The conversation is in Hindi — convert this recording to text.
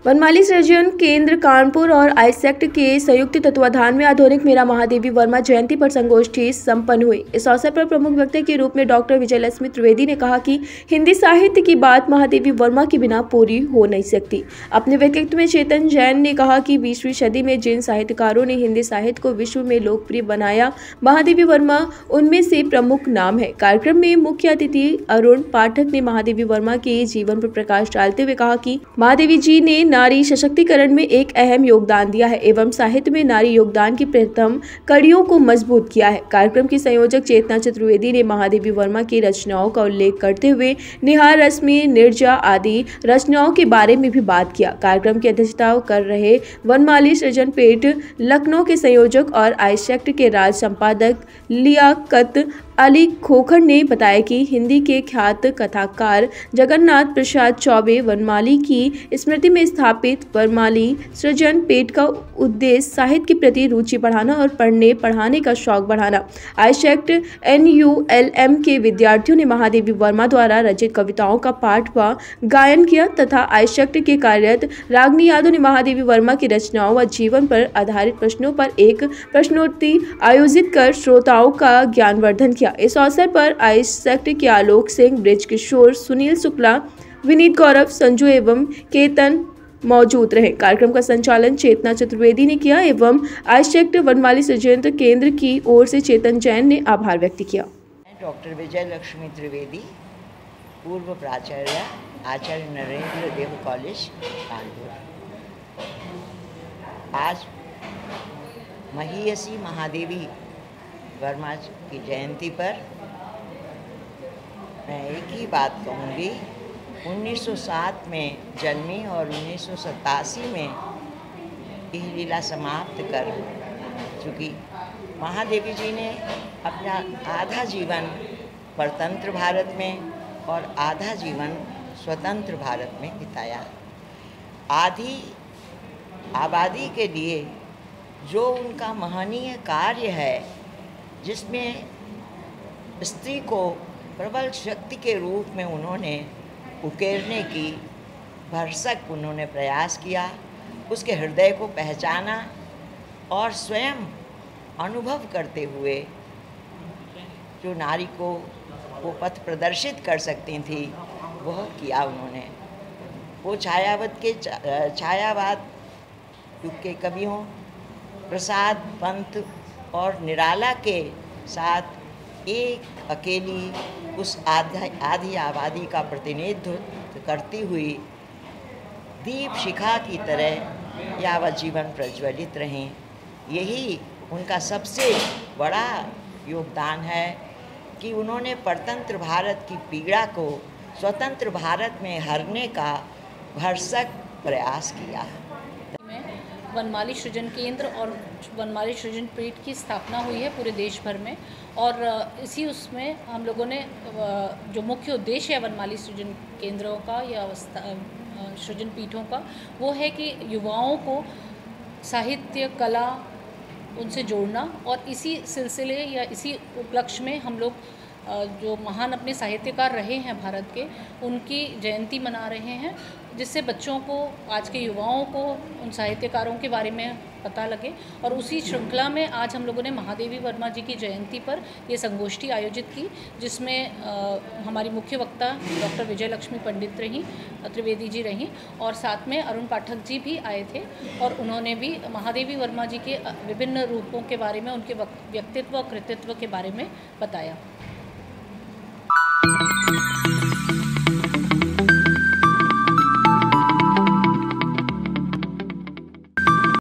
वनमाली सृजन केंद्र कानपुर और आईसेक्ट के संयुक्त तत्वाधान में आधुनिक मीरा महादेवी वर्मा जयंती पर संगोष्ठी संपन्न हुई। इस अवसर पर प्रमुख वक्ता के रूप में डॉक्टर विजयलक्ष्मी त्रिवेदी ने कहा कि हिंदी साहित्य की बात महादेवी वर्मा के बिना पूरी हो नहीं सकती। अपने व्यक्तित्व में चेतन जैन ने कहा कि 20वीं सदी में जिन साहित्यकारों ने हिंदी साहित्य को विश्व में लोकप्रिय बनाया, महादेवी वर्मा उनमें से प्रमुख नाम है। कार्यक्रम में मुख्य अतिथि अरुण पाठक ने महादेवी वर्मा के जीवन पर प्रकाश डालते हुए कहा कि महादेवी जी ने नारी सशक्तिकरण में एक अहम योगदान दिया है एवं साहित्य में नारी योगदान की प्रथम कड़ियों को मजबूत किया है। कार्यक्रम की संयोजक चेतना चतुर्वेदी ने महादेवी वर्मा की रचनाओं का उल्लेख करते हुए निहार रश्मि, निर्जा आदि रचनाओं के बारे में भी बात किया। कार्यक्रम की अध्यक्षता कर रहे वनमाली सृजन पेट लखनऊ के संयोजक और आईसेक्ट के राज्य संपादक लियाकत अली खोखर ने बताया कि हिंदी के ख्यात कथाकार जगन्नाथ प्रसाद चौबे वनमाली की स्मृति में स्थापित वनमाली सृजन पेट का उद्देश्य साहित्य के प्रति रुचि बढ़ाना और पढ़ने पढ़ाने का शौक बढ़ाना। आईसेक्ट NULM के विद्यार्थियों ने महादेवी वर्मा द्वारा रचित कविताओं का पाठ व गायन किया तथा आईसेक्ट के कार्यरत रागनी यादव ने महादेवी वर्मा की रचनाओं व जीवन पर आधारित प्रश्नों पर एक प्रश्नोत्तरी आयोजित कर श्रोताओं का ज्ञानवर्धन किया। इस अवसर पर आईसेक्ट के आलोक सिंह, ब्रिज किशोर, सुनील शुक्ला, विनीत गौरव, संजू एवं केतन मौजूद रहे। कार्यक्रम का संचालन चेतना चतुर्वेदी ने किया एवं आईसेक्ट वनमाली सृजन केंद्र की ओर से चेतन जैन ने आभार व्यक्त किया। डॉक्टर विजयलक्ष्मी त्रिवेदी, पूर्व प्राचार्य, आचार्य नरेंद्र देव कॉलेज कानपुर। आज महीयसी महादेवी वर्मा की जयंती पर मैं एक ही बात कहूँगी। 1907 में जन्मी और 1987 में यह लीला समाप्त कर चुकी महादेवी जी ने अपना आधा जीवन परतंत्र भारत में और आधा जीवन स्वतंत्र भारत में बिताया। आधी आबादी के लिए जो उनका महनीय कार्य है, जिसमें स्त्री को प्रबल शक्ति के रूप में उन्होंने उकेरने की भरसक उन्होंने प्रयास किया, उसके हृदय को पहचाना और स्वयं अनुभव करते हुए जो नारी को वो पथ प्रदर्शित कर सकती थी वह किया उन्होंने। वो छायावाद युग के कवियों प्रसाद पंत और निराला के साथ एक अकेली उस आधी आबादी का प्रतिनिधित्व करती हुई दीप शिखा की तरह यावत जीवन प्रज्वलित रहें। यही उनका सबसे बड़ा योगदान है कि उन्होंने परतंत्र भारत की पीड़ा को स्वतंत्र भारत में हरने का भरसक प्रयास किया। वनमाली सृजन केंद्र और वनमाली सृजन पीठ की स्थापना हुई है पूरे देश भर में और इसी उसमें हम लोगों ने जो मुख्य उद्देश्य है वनमाली सृजन केंद्रों का या सृजन पीठों का वो है कि युवाओं को साहित्य कला उनसे जोड़ना और इसी सिलसिले या इसी उपलक्ष्य में हम लोग जो महान अपने साहित्यकार रहे हैं भारत के, उनकी जयंती मना रहे हैं, जिससे बच्चों को, आज के युवाओं को उन साहित्यकारों के बारे में पता लगे। और उसी श्रृंखला में आज हम लोगों ने महादेवी वर्मा जी की जयंती पर ये संगोष्ठी आयोजित की, जिसमें हमारी मुख्य वक्ता डॉक्टर विजयलक्ष्मी पंडित रहीं, त्रिवेदी जी रहीं और साथ में अरुण पाठक जी भी आए थे और उन्होंने भी महादेवी वर्मा जी के विभिन्न रूपों के बारे में, उनके व्यक्तित्व और कृतित्व के बारे में बताया।